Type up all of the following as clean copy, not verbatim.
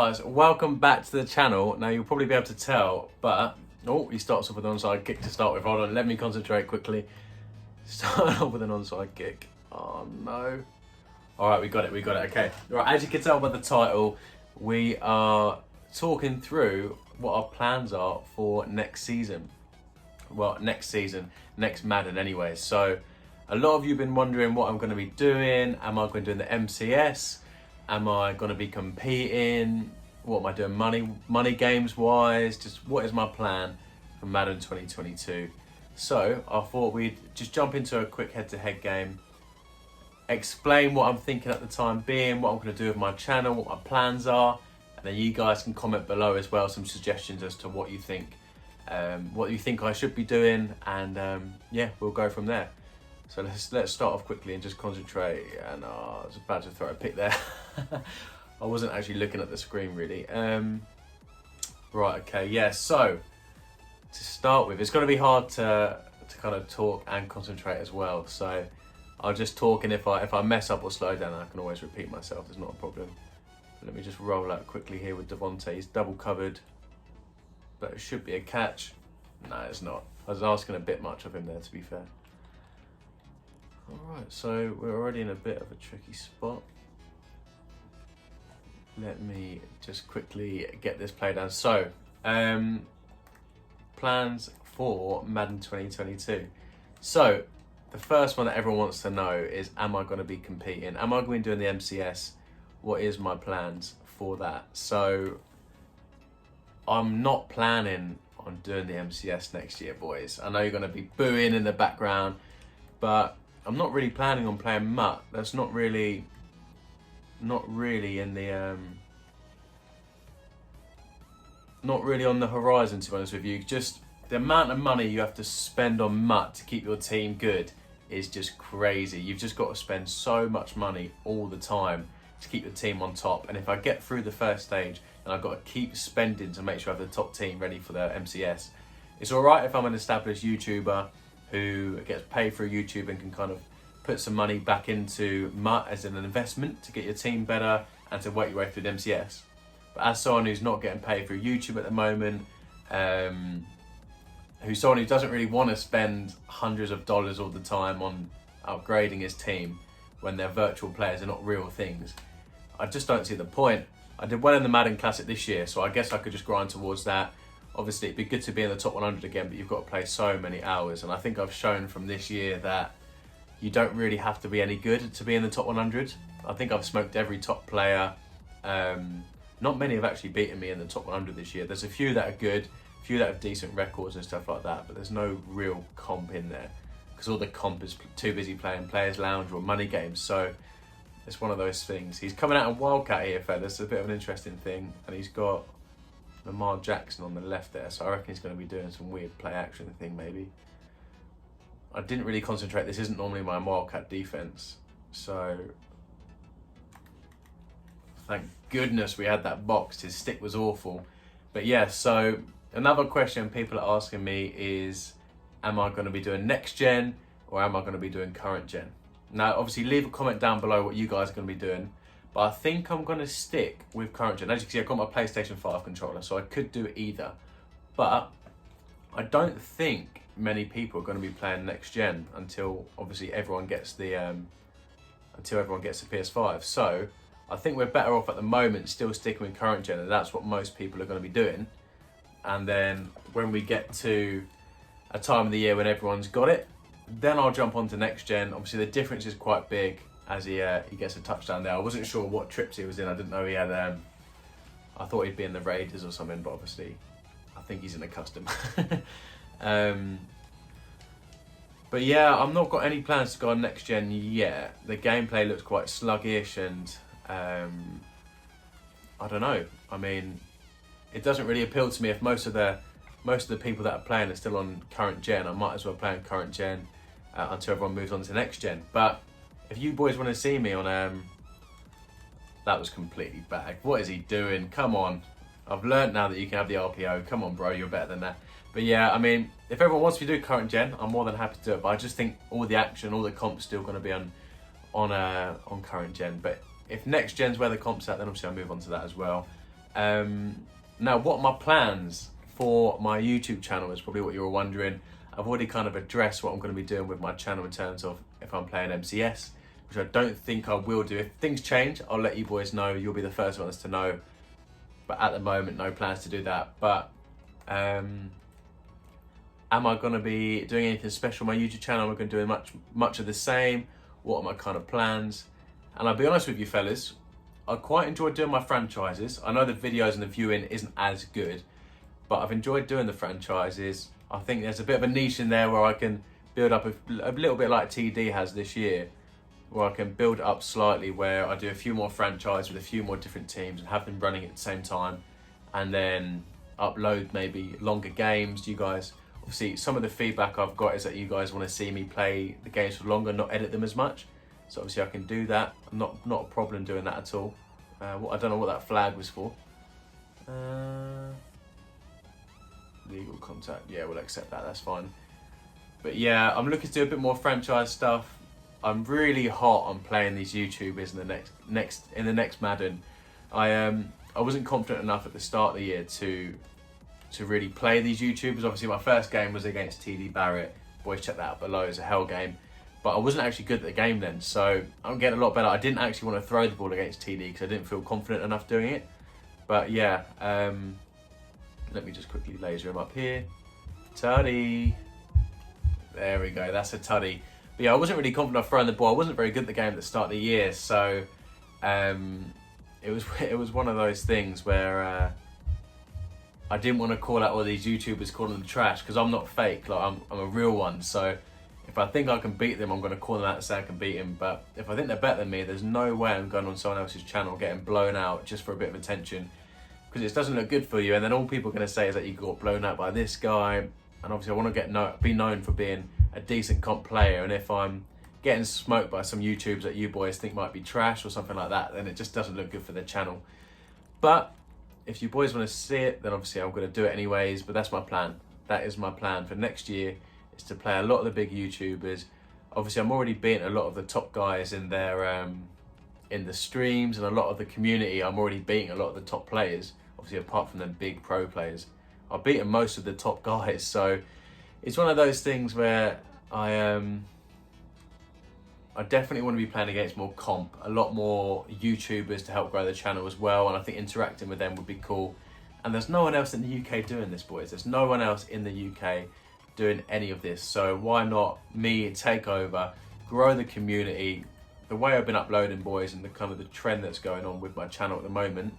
guys, welcome back to the channel. Now you'll probably be able to tell, but he starts off with an onside kick to start with. Hold on, let me concentrate quickly. Start off with an onside kick. Oh no. Alright, we got it, okay. Right, as you can tell by the title, we are talking through what our plans are for next season. Well, next Madden anyway. So a lot of you have been wondering what I'm going to be doing. Am I going to do the MCS? Am I going to be competing? What am I doing money games wise? Just what is my plan for Madden 2022? So I thought we'd just jump into a quick head-to-head game, explain what I'm thinking at the time being, what I'm going to do with my channel, what my plans are, and then you guys can comment below as well some suggestions as to what you think I should be doing, and yeah, we'll go from there. So let's start off quickly and just concentrate. And I was about to throw a pick there. I wasn't actually looking at the screen really. Right, okay, yeah. So to start with, it's going to be hard to kind of talk and concentrate as well. So I'll just talk, and if I mess up or slow down, I can always repeat myself. There's not a problem. Let me just roll out quickly here with Devontae. He's double covered, but it should be a catch. No, it's not. I was asking a bit much of him there, to be fair. Alright, so we're already in a bit of a tricky spot. Let me just quickly get this play down. So, plans for Madden 2022. So, the first one that everyone wants to know is, am I going to be competing? Am I going to be doing the MCS? What is my plans for that? So, I'm not planning on doing the MCS next year, boys. I know you're going to be booing in the background, but I'm not really planning on playing MUT. That's not really in the not really on the horizon, to be honest with you. Just the amount of money you have to spend on MUT to keep your team good is just crazy. You've just got to spend so much money all the time to keep your team on top. And if I get through the first stage and I've got to keep spending to make sure I have the top team ready for the MCS, it's all right if I'm an established YouTuber who gets paid through YouTube and can kind of put some money back into MUT as an investment to get your team better and to work your way through the MCS. But as someone who's not getting paid through YouTube at the moment, who's someone who doesn't really want to spend hundreds of dollars all the time on upgrading his team when they're virtual players and not real things, I just don't see the point. I did well in the Madden Classic this year, so I guess I could just grind towards that. Obviously, it'd be good to be in the top 100 again, but you've got to play so many hours. And I think I've shown from this year that you don't really have to be any good to be in the top 100. I think I've smoked every top player. Not many have actually beaten me in the top 100 this year. There's a few that are good, a few that have decent records and stuff like that, but there's no real comp in there because all the comp is too busy playing Players Lounge or money games. So it's one of those things. He's coming out of Wildcat here, fellas. It's a bit of an interesting thing. And he's got Lamar Jackson on the left there, so I reckon he's going to be doing some weird play action thing maybe. I didn't really concentrate. This isn't normally my Wildcat defense, so thank goodness we had that boxed. His stick was awful. But yeah, so another question people are asking me is, am I going to be doing next gen or am I going to be doing current gen? Now, obviously, leave a comment down below what you guys are going to be doing. But I think I'm going to stick with current gen. As you can see, I've got my PlayStation 5 controller, so I could do either. But I don't think many people are going to be playing next gen until obviously everyone gets the PS5. So I think we're better off at the moment still sticking with current gen, and that's what most people are going to be doing. And then when we get to a time of the year when everyone's got it, then I'll jump onto next gen. Obviously, the difference is quite big as he gets a touchdown there. I wasn't sure what trips he was in. I didn't know he had. I thought he'd be in the Raiders or something, but obviously, I think he's in a custom. But yeah, I've not got any plans to go on next gen yet. The gameplay looks quite sluggish, and I don't know. I mean, it doesn't really appeal to me. If most of the people that are playing are still on current gen, I might as well play on current gen until everyone moves on to next gen. But if you boys want to see me on that was completely bad. What is he doing? Come on. I've learned now that you can have the RPO. Come on, bro, you're better than that. But yeah, I mean, if everyone wants me to do current gen, I'm more than happy to do it. But I just think all the action, all the comp's still going to be on current gen. But if next gen's where the comp's at, then obviously I'll move on to that as well. Now, what are my plans for my YouTube channel is probably what you were wondering. I've already kind of addressed what I'm going to be doing with my channel in terms of if I'm playing MCS, which I don't think I will do. If things change, I'll let you boys know. You'll be the first ones to know. But at the moment, no plans to do that. But am I going to be doing anything special on my YouTube channel? Am I going to do much of the same? What are my kind of plans? And I'll be honest with you fellas, I quite enjoyed doing my franchises. I know the videos and the viewing isn't as good, but I've enjoyed doing the franchises. I think there's a bit of a niche in there where I can build up a little bit like TD has this year, where I can build up slightly, where I do a few more franchises with a few more different teams and have them running at the same time, and then upload maybe longer games. You guys, obviously some of the feedback I've got is that you guys want to see me play the games for longer, not edit them as much. So obviously I can do that. Not a problem doing that at all. I don't know what that flag was for. Legal contact, yeah, we'll accept that, that's fine. But yeah, I'm looking to do a bit more franchise stuff. I'm really hot on playing these YouTubers in the next Madden. I wasn't confident enough at the start of the year to really play these YouTubers. Obviously my first game was against TD Barrett. Boys, check that out below, it's a hell game. But I wasn't actually good at the game then, so I'm getting a lot better. I didn't actually want to throw the ball against TD because I didn't feel confident enough doing it. But yeah, let me just quickly laser him up here. Tuddy. There we go, that's a tuddy. But yeah, I wasn't really confident of throwing the ball. I wasn't very good at the game at the start of the year, so it was one of those things where I didn't want to call out all these YouTubers, calling them trash, because I'm not fake, like I'm a real one. So if I think I can beat them, I'm going to call them out and say I can beat them. But if I think they're better than me, there's no way I'm going on someone else's channel getting blown out just for a bit of attention, because it doesn't look good for you. And then all people are going to say is that you got blown out by this guy. And obviously I want to be known for being a decent comp player. And if I'm getting smoked by some YouTubers that you boys think might be trash or something like that, then it just doesn't look good for the channel. But if you boys want to see it, then obviously I'm going to do it anyways. But that's my plan. That is my plan for next year, is to play a lot of the big YouTubers. Obviously I'm already beating a lot of the top guys in their in the streams, and a lot of the community. I'm already beating a lot of the top players, obviously apart from them big pro players. I've beaten most of the top guys, so it's one of those things where I definitely want to be playing against more comp, a lot more YouTubers to help grow the channel as well, and I think interacting with them would be cool. And there's no one else in the UK doing this, boys. There's no one else in the UK doing any of this, so why not me take over, grow the community, the way I've been uploading, boys, and the kind of the trend that's going on with my channel at the moment.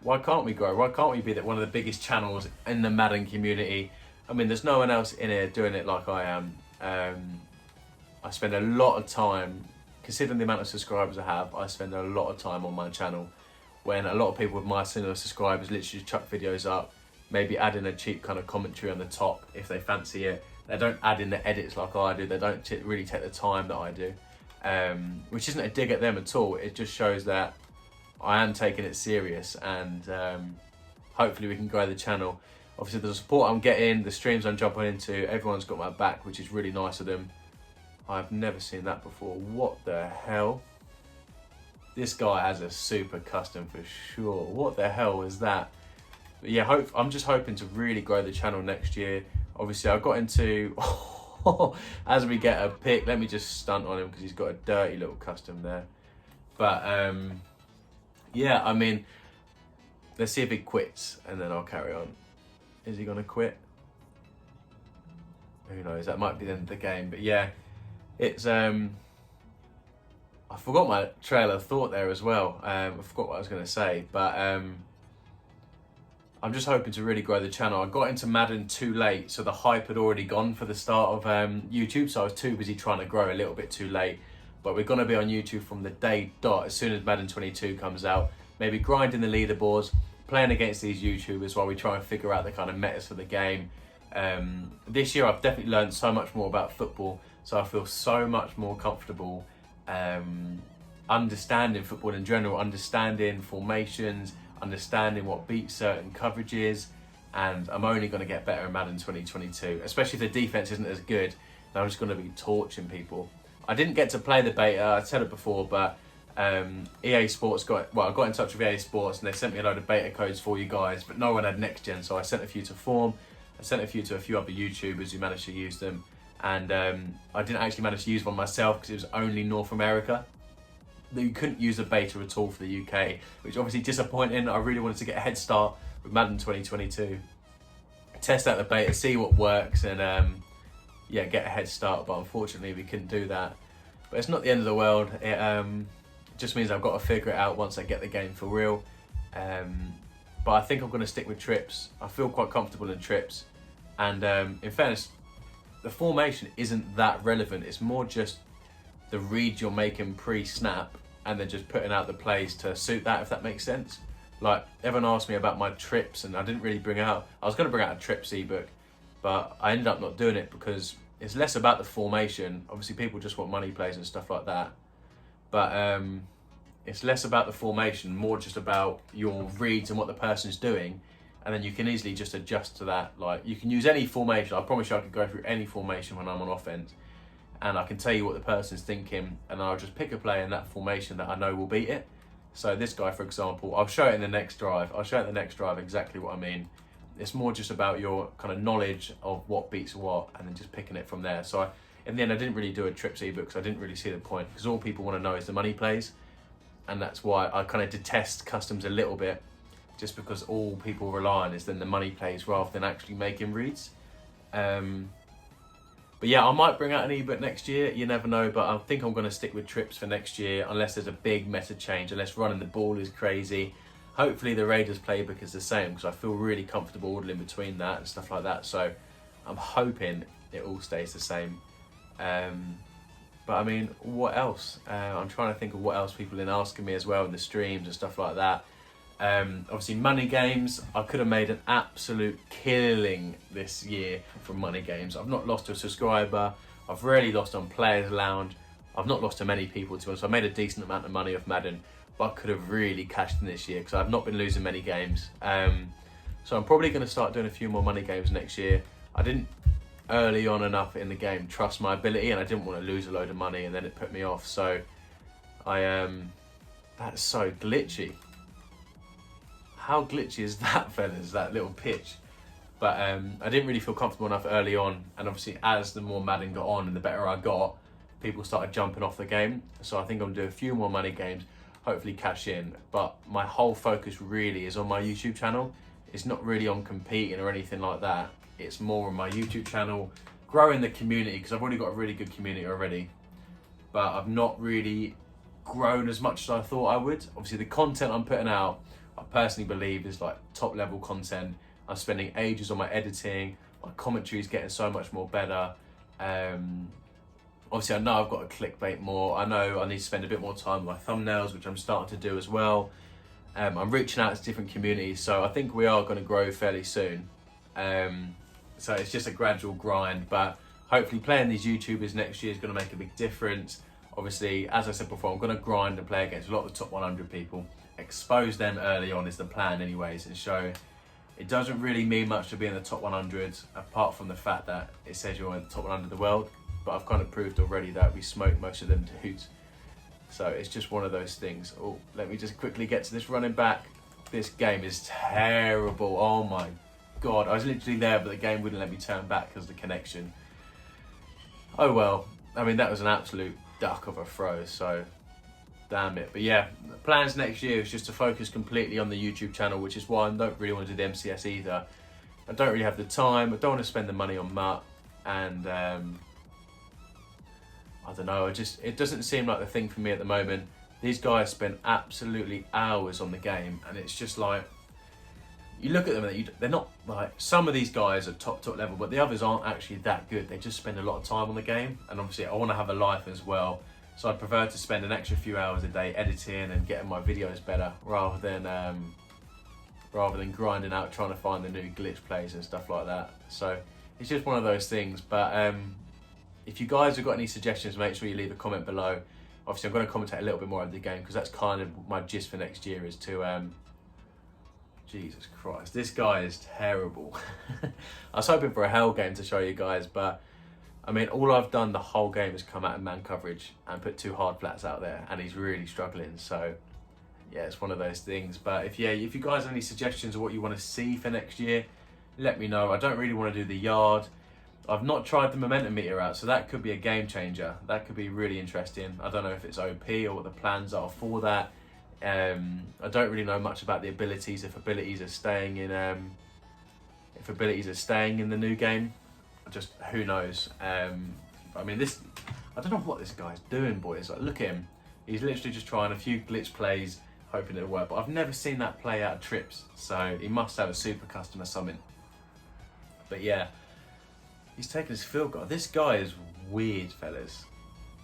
Why can't we grow? Why can't we be one of the biggest channels in the Madden community? I mean, there's no one else in here doing it like I am. I spend a lot of time, considering the amount of subscribers I have, I spend a lot of time on my channel, when a lot of people with my similar subscribers literally chuck videos up, maybe add in a cheap kind of commentary on the top if they fancy it. They don't add in the edits like I do. They don't really take the time that I do, which isn't a dig at them at all. It just shows that I am taking it serious, and hopefully we can grow the channel. Obviously the support I'm getting, the streams I'm jumping into, everyone's got my back, which is really nice of them. I've never seen that before. What the hell? This guy has a super custom for sure. What the hell is that? But yeah, I'm just hoping to really grow the channel next year. Obviously I got into, as we get a pick, let me just stunt on him because he's got a dirty little custom there. But yeah, I mean, let's see if he quits and then I'll carry on. Is he gonna quit? Who knows, that might be the end of the game. But yeah, it's I forgot my trail of thought there as well. I forgot what I was gonna say, but I'm just hoping to really grow the channel. I got into Madden too late, so the hype had already gone for the start of YouTube, so I was too busy trying to grow a little bit too late. But we're gonna be on YouTube from the day dot, as soon as Madden 22 comes out, maybe grinding the leaderboards, playing against these YouTubers while we try and figure out the kind of metas for the game. This year I've definitely learned so much more about football, so I feel so much more comfortable understanding football in general, understanding formations, understanding what beats certain coverages, and I'm only going to get better in Madden 2022, especially if the defense isn't as good. I'm just going to be torching people. I didn't get to play the beta, I said it before, but EA Sports I got in touch with EA Sports and they sent me a load of beta codes for you guys, but no one had next gen, so I sent a few to Form, I sent a few to a few other YouTubers who managed to use them, and I didn't actually manage to use one myself because it was only North America. You couldn't use a beta at all for the UK, which obviously disappointing. I really wanted to get a head start with Madden 2022, test out the beta, see what works, and yeah, get a head start, but unfortunately we couldn't do that. But it's not the end of the world. It just means I've got to figure it out once I get the game for real. But I think I'm going to stick with trips. I feel quite comfortable in trips, and in fairness, the formation isn't that relevant. It's more just the read you're making pre-snap and then just putting out the plays to suit that, if that makes sense. Like, everyone asked me about my trips and I didn't really bring out, I was going to bring out a trips ebook, but I ended up not doing it because it's less about the formation. Obviously people just want money plays and stuff like that, but it's less about the formation, more just about your reads and what the person's doing, and then you can easily just adjust to that. Like, you can use any formation. I promise you I could go through any formation when I'm on offense, and I can tell you what the person's thinking, and I'll just pick a play in that formation that I know will beat it. So this guy, for example, I'll show it in the next drive. I'll show it in the next drive exactly what I mean. It's more just about your kind of knowledge of what beats what, and then just picking it from there. So in the end, I didn't really do a trips ebook because I didn't really see the point, because all people want to know is the money plays, and that's why I kind of detest customs a little bit, just because all people rely on is then the money plays rather than actually making reads. But yeah, I might bring out an ebook next year, you never know, but I think I'm going to stick with trips for next year, unless there's a big meta change, unless running the ball is crazy. Hopefully the Raiders playbook is the same, because I feel really comfortable ordering between that and stuff like that, so I'm hoping it all stays the same. But I mean, what else? I'm trying to think of what else people have been asking me as well in the streams and stuff like that. Obviously money games, I could have made an absolute killing this year from money games. I've not lost to a subscriber, I've rarely lost on Players Lounge, I've not lost to many people, to be honest. I made a decent amount of money off Madden, but I could have really cashed in this year because I've not been losing many games. So I'm probably going to start doing a few more money games next year. I didn't early on enough in the game trust my ability, and I didn't want to lose a load of money, and then it put me off. So that's so glitchy. How glitchy is that, fellas, that little pitch? But I didn't really feel comfortable enough early on, and obviously as the more Madden got on and the better I got, people started jumping off the game. So I think I'm gonna do a few more money games, hopefully cash in, but my whole focus really is on my YouTube channel. It's not really on competing or anything like that. It's more on my YouTube channel, growing the community, because I've already got a really good community already, but I've not really grown as much as I thought I would. Obviously the content I'm putting out, I personally believe is like top level content. I'm spending ages on my editing, my commentary is getting so much more better. Obviously I know I've got to clickbait more. I know I need to spend a bit more time with my thumbnails, which I'm starting to do as well. I'm reaching out to different communities, so I think we are going to grow fairly soon. So it's just a gradual grind, but hopefully playing these YouTubers next year is going to make a big difference. Obviously, as I said before, I'm going to grind and play against a lot of the top 100 people. Expose them early on is the plan anyways, and show it doesn't really mean much to be in the top 100, apart from the fact that it says you're in the top 100 of the world, but I've kind of proved already that we smoke most of them dudes. So it's just one of those things. Oh, let me just quickly get to this running back. This game is terrible. Oh my God, I was literally there, but the game wouldn't let me turn back because of the connection. Oh well, I mean, that was an absolute duck of a throw, so damn it. But yeah, the plans next year is just to focus completely on the YouTube channel, which is why I don't really want to do the MCS either. I don't really have the time, I don't want to spend the money on MUT, and I don't know, it doesn't seem like the thing for me at the moment. These guys spend absolutely hours on the game, and it's just like, you look at them and they're not like, some of these guys are top level, but the others aren't actually that good. They just spend a lot of time on the game, and obviously I want to have a life as well. So I'd prefer to spend an extra few hours a day editing and getting my videos better, rather than grinding out trying to find the new glitch plays and stuff like that. So it's just one of those things. But if you guys have got any suggestions, make sure you leave a comment below. Obviously I'm going to commentate a little bit more of the game, because that's kind of my gist for next year, is to Jesus Christ, this guy is terrible. I was hoping for a hell game to show you guys, but I mean, all I've done the whole game is come out in man coverage and put 2 hard flats out there, and he's really struggling. So yeah, it's one of those things. But if you guys have any suggestions of what you want to see for next year, let me know. I don't really want to do the yard. I've not tried the momentum meter out, so that could be a game changer. That could be really interesting. I don't know if it's OP or what the plans are for that. I don't really know much about the abilities, if abilities are staying in the new game. Just who knows. I mean, I don't know what this guy's doing, boys. Like, look at him. He's literally just trying a few glitch plays, hoping it'll work. But I've never seen that play out of trips, so he must have a super custom or something. But yeah, he's taking his field goal. This guy is weird, fellas.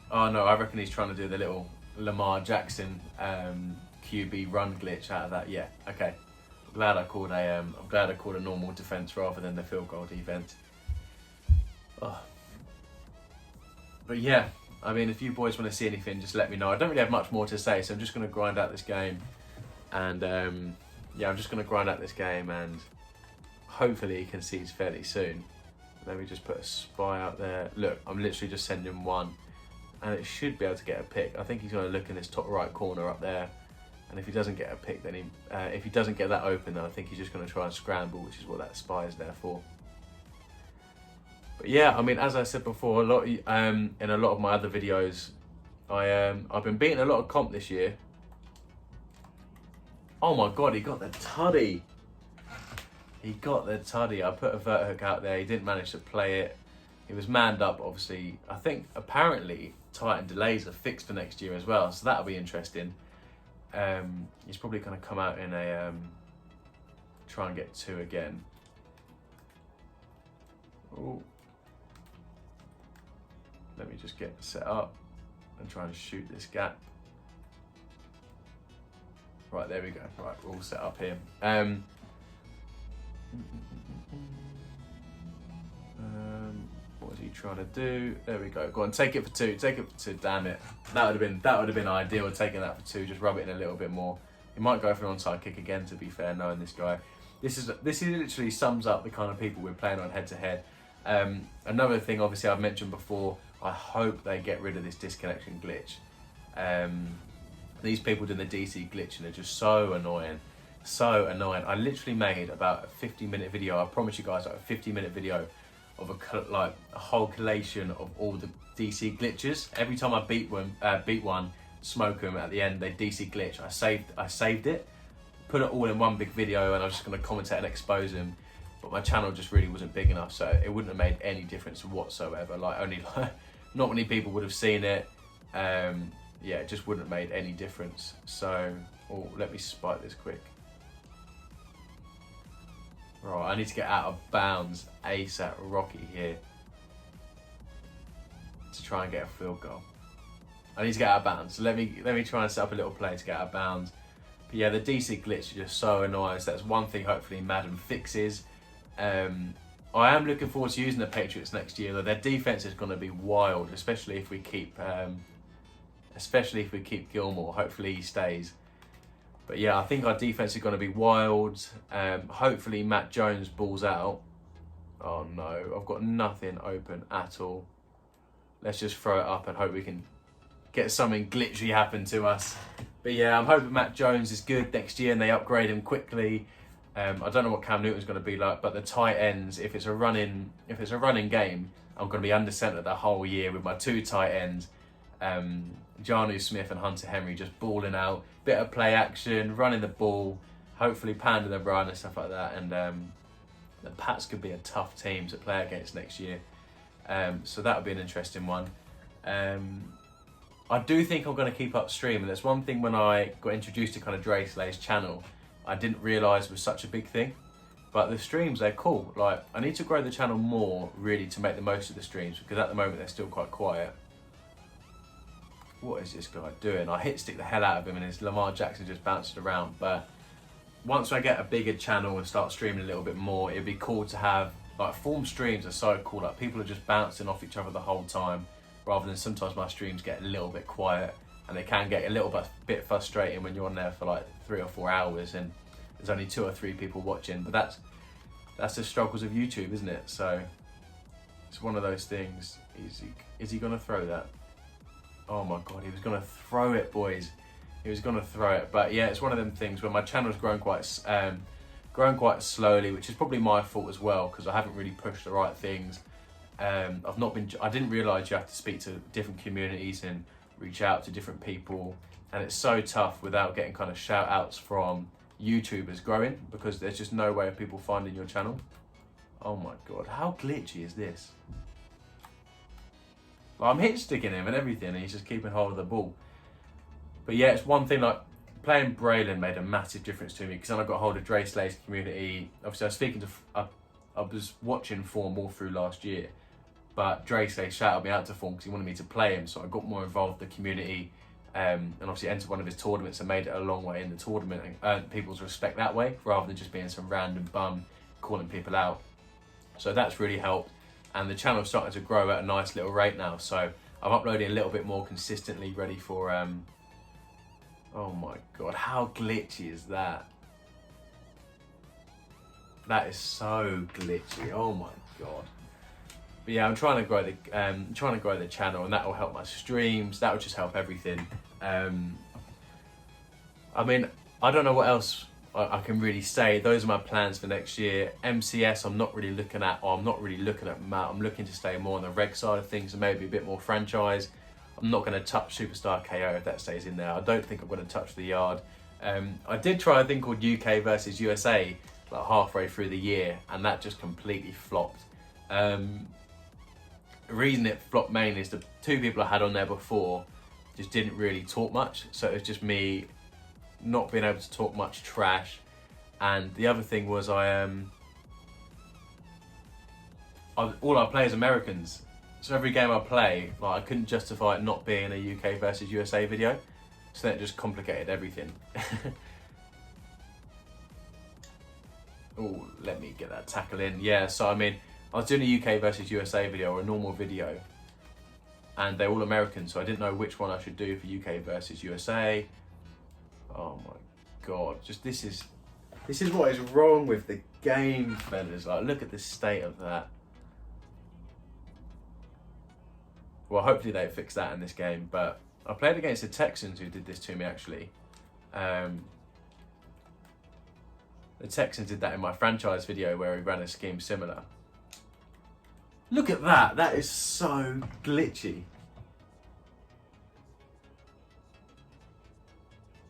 Oh no, I reckon he's trying to do the little Lamar Jackson QB run glitch out of that. Yeah, okay. I'm glad I called a normal defense rather than the field goal defense. Oh. But yeah, I mean, if you boys want to see anything, just let me know. I don't really have much more to say, so I'm just going to grind out this game. And yeah, I'm just going to grind out this game, and hopefully he concedes fairly soon. Let me just put a spy out there. Look, I'm literally just sending one, and it should be able to get a pick. I think he's going to look in this top right corner up there, and if he doesn't get a pick, then if he doesn't get that open, then I think he's just going to try and scramble, which is what that spy is there for. But yeah, I mean, as I said before, in a lot of my other videos, I've been beating a lot of comp this year. Oh my god, he got the tuddy. He got the tuddy. I put a vert hook out there. He didn't manage to play it. He was manned up, obviously. I think apparently Titan delays are fixed for next year as well, so that'll be interesting. He's probably going to come out in a try and get 2 again. Ooh. Let me just get set up and try and shoot this gap. Right, there we go. Right, we're all set up here. What was he trying to do? There we go. Go on, take it for 2. Take it for 2. Damn it. That would have been ideal. Taking that for 2. Just rub it in a little bit more. He might go for an onside kick again. To be fair, knowing this guy, this is literally sums up the kind of people we're playing on head to head. Another thing, obviously, I've mentioned before. I hope they get rid of this disconnection glitch. These people doing the DC glitching are just so annoying. So annoying. I literally made about a 50-minute video. I promise you guys, like a 50-minute video of a whole collation of all the DC glitches. Every time I beat one, smoke them at the end, they DC glitch. I saved it, put it all in one big video, and I was just going to commentate and expose them. But my channel just really wasn't big enough, so it wouldn't have made any difference whatsoever. Not many people would have seen it. Yeah, it just wouldn't have made any difference. So, let me spike this quick. Right, I need to get out of bounds ASAP Rocky here to try and get a field goal. I need to get out of bounds. So let me try and set up a little play to get out of bounds. But yeah, the DC glitch is just so annoying. So that's one thing hopefully Madden fixes. I am looking forward to using the Patriots next year, though. Their defense is going to be wild, especially if we keep Gilmore. Hopefully he stays. But yeah, I think our defense is going to be wild. Hopefully Matt Jones balls out. Oh no, I've got nothing open at all. Let's just throw it up and hope we can get something glitchy happen to us. But yeah, I'm hoping Matt Jones is good next year and they upgrade him quickly. I don't know what Cam Newton's going to be like, but the tight ends, if it's a running game, I'm going to be under center the whole year with my 2 tight ends. Jonnu Smith and Hunter Henry just balling out, bit of play action, running the ball, hopefully pounding the run and stuff like that. And the Pats could be a tough team to play against next year. So that would be an interesting one. I do think I'm going to keep up streaming. That's one thing when I got introduced to kind of Dre Slay's channel, I didn't realise was such a big thing. But the streams, they're cool. Like, I need to grow the channel more, really, to make the most of the streams, because at the moment they're still quite quiet. What is this guy doing? I hit stick the hell out of him and his Lamar Jackson just bouncing around. But once I get a bigger channel and start streaming a little bit more, it'd be cool to have, like, form streams are so cool. Like, people are just bouncing off each other the whole time, rather than sometimes my streams get a little bit quiet, and they can get a little bit frustrating when you're on there for like 3 or 4 hours and there's only 2 or 3 people watching. But that's the struggles of YouTube, isn't it? So it's one of those things. Is he gonna throw that? Oh my God, he was gonna throw it, boys. He was gonna throw it. But yeah, it's one of them things where my channel's grown quite slowly, which is probably my fault as well, because I haven't really pushed the right things. I didn't realise you have to speak to different communities and reach out to different people, and it's so tough without getting kind of shout outs from YouTubers growing, because there's just no way of people finding your channel. Oh my God, how glitchy is this? Like, I'm hit sticking him and everything, and he's just keeping hold of the ball. But yeah, it's one thing, like playing Braylon made a massive difference to me, because then I got hold of Dre Slay's community. Obviously, I was speaking to, I was watching Form all through last year, but Dre Slay shouted me out to Form because he wanted me to play him, so I got more involved with the community, and obviously entered one of his tournaments and made it a long way in the tournament and earned people's respect that way, rather than just being some random bum calling people out. So that's really helped, and the channel's starting to grow at a nice little rate now, so I'm uploading a little bit more consistently, ready for oh my God, how glitchy is that? That is so glitchy. Oh my God. But yeah, I'm trying to grow the channel, and that will help my streams. That will just help everything. I mean, I don't know what else I can really say. Those are my plans for next year. MCS, I'm not really looking at, or I'm not really looking at MUT. I'm looking to stay more on the reg side of things and maybe a bit more franchise. I'm not going to touch Superstar KO if that stays in there. I don't think I'm going to touch the yard. I did try a thing called UK versus USA like halfway through the year, and that just completely flopped. The reason it flopped mainly is the two people I had on there before just didn't really talk much, so it was just me not being able to talk much trash. And the other thing was all I play is Americans. So every game I play, like, I couldn't justify it not being a UK versus USA video. So then it just complicated everything. Oh, let me get that tackle in. Yeah, so I mean, I was doing a UK versus USA video, or a normal video, and they're all American, so I didn't know which one I should do for UK versus USA. Oh my God, just this is what is wrong with the game, fellas. Like, look at the state of that. Well, hopefully they fix that in this game, but I played against the Texans who did this to me, actually. The Texans did that in my franchise video where we ran a scheme similar. Look at that, that is so glitchy.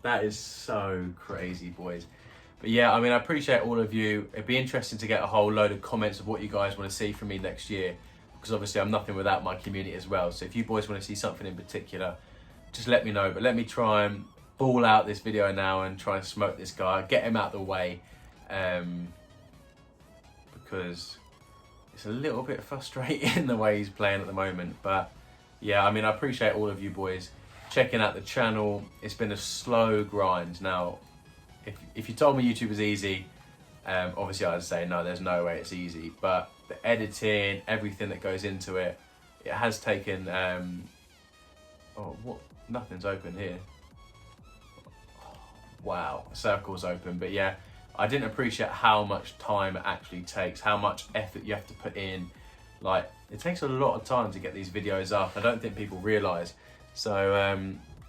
That is so crazy, boys. But yeah, I mean, I appreciate all of you. It'd be interesting to get a whole load of comments of what you guys want to see from me next year, because obviously I'm nothing without my community as well. So if you boys want to see something in particular, just let me know. But let me try and ball out this video now and try and smoke this guy, get him out of the way, because it's a little bit frustrating the way he's playing at the moment. But yeah, I mean, I appreciate all of you boys checking out the channel. It's been a slow grind. Now, if you told me YouTube was easy, obviously I'd say no, there's no way it's easy. But the editing, everything that goes into it, it has taken, oh, what? Nothing's open here. Wow, circle's open. But yeah, I didn't appreciate how much time it actually takes, how much effort you have to put in. Like, it takes a lot of time to get these videos up. I don't think people realise. So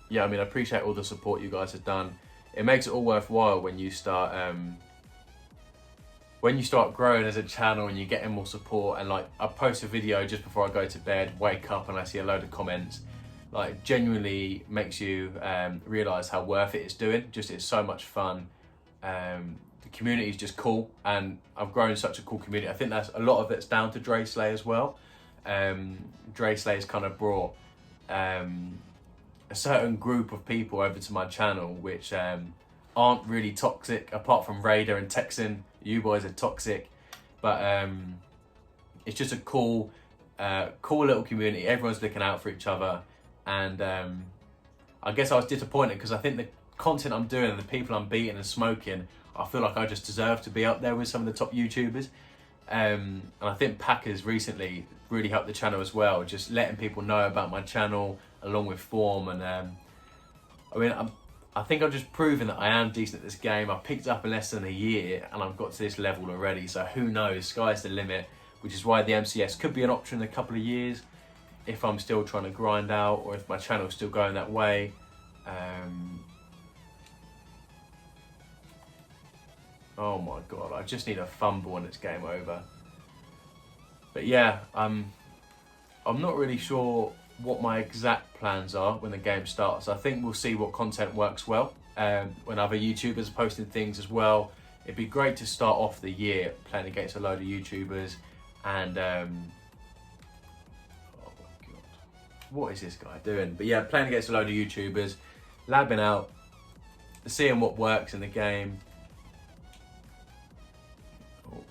yeah, I mean, I appreciate all the support you guys have done. It makes it all worthwhile when you start growing as a channel and you're getting more support. And like, I post a video just before I go to bed, wake up, and I see a load of comments. Like, genuinely makes you realise how worth it it's doing. Just, it's so much fun. The community is just cool, and I've grown such a cool community. I think that's a lot of it's down to Dre Slay as well. Dre Slay's kind of brought a certain group of people over to my channel, which aren't really toxic, apart from Raider and Texan. You boys are toxic, but it's just a cool little community. Everyone's looking out for each other, and I guess I was disappointed because I think the content I'm doing and the people I'm beating and smoking, I feel like I just deserve to be up there with some of the top YouTubers. And I think Packers recently really helped the channel as well, just letting people know about my channel along with Form. And I mean, I think I'm just proving that I am decent at this game. I picked up in less than a year and I've got to this level already, so who knows, sky's the limit, which is why the MCS could be an option in a couple of years. if I'm still trying to grind out or if my channel's still going that way. Oh my god, I just need a fumble and it's game over. But yeah, I'm not really sure what my exact plans are when the game starts. I think we'll see what content works well. When other YouTubers are posting things as well. It'd be great to start off the year playing against a load of YouTubers and oh my god, what is this guy doing? But yeah, playing against a load of YouTubers, labbing out, seeing what works in the game. Oh.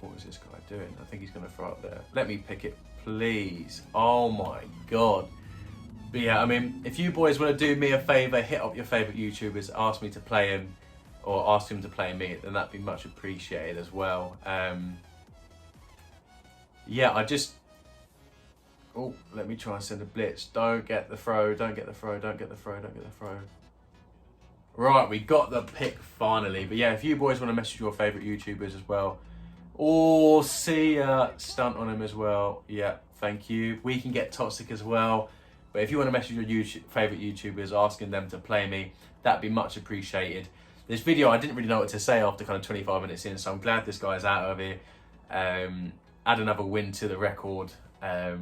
What is this guy doing? I think he's going to throw up there. Let me pick it, please. Oh my god. But yeah, I mean, if you boys want to do me a favour, hit up your favourite YouTubers, ask me to play him, or ask him to play me, then that'd be much appreciated as well. Yeah, I just... Oh, let me try and send a blitz. Don't get the throw, don't get the throw, don't get the throw, don't get the throw. Right, we got the pick finally. But yeah, if you boys want to message your favourite YouTubers as well, or see a stunt on him as well, yeah, thank you. We can get toxic as well. But if you want to message your favourite YouTubers asking them to play me, that'd be much appreciated. This video, I didn't really know what to say after kind of 25 minutes in, so I'm glad this guy's out of here. Add another win to the record. But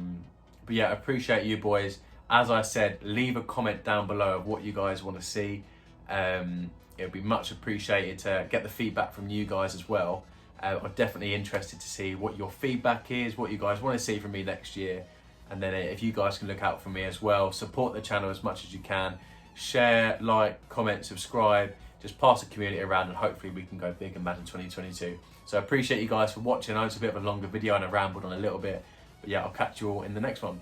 yeah, appreciate you boys. As I said, leave a comment down below of what you guys want to see. It would be much appreciated to get the feedback from you guys as well. I'm definitely interested to see what your feedback is, what you guys want to see from me next year. And then if you guys can look out for me as well, support the channel as much as you can. Share, like, comment, subscribe. Just pass the community around and hopefully we can go big in Madden 2022. So I appreciate you guys for watching. I know it's a bit of a longer video and I rambled on a little bit. But yeah, I'll catch you all in the next one.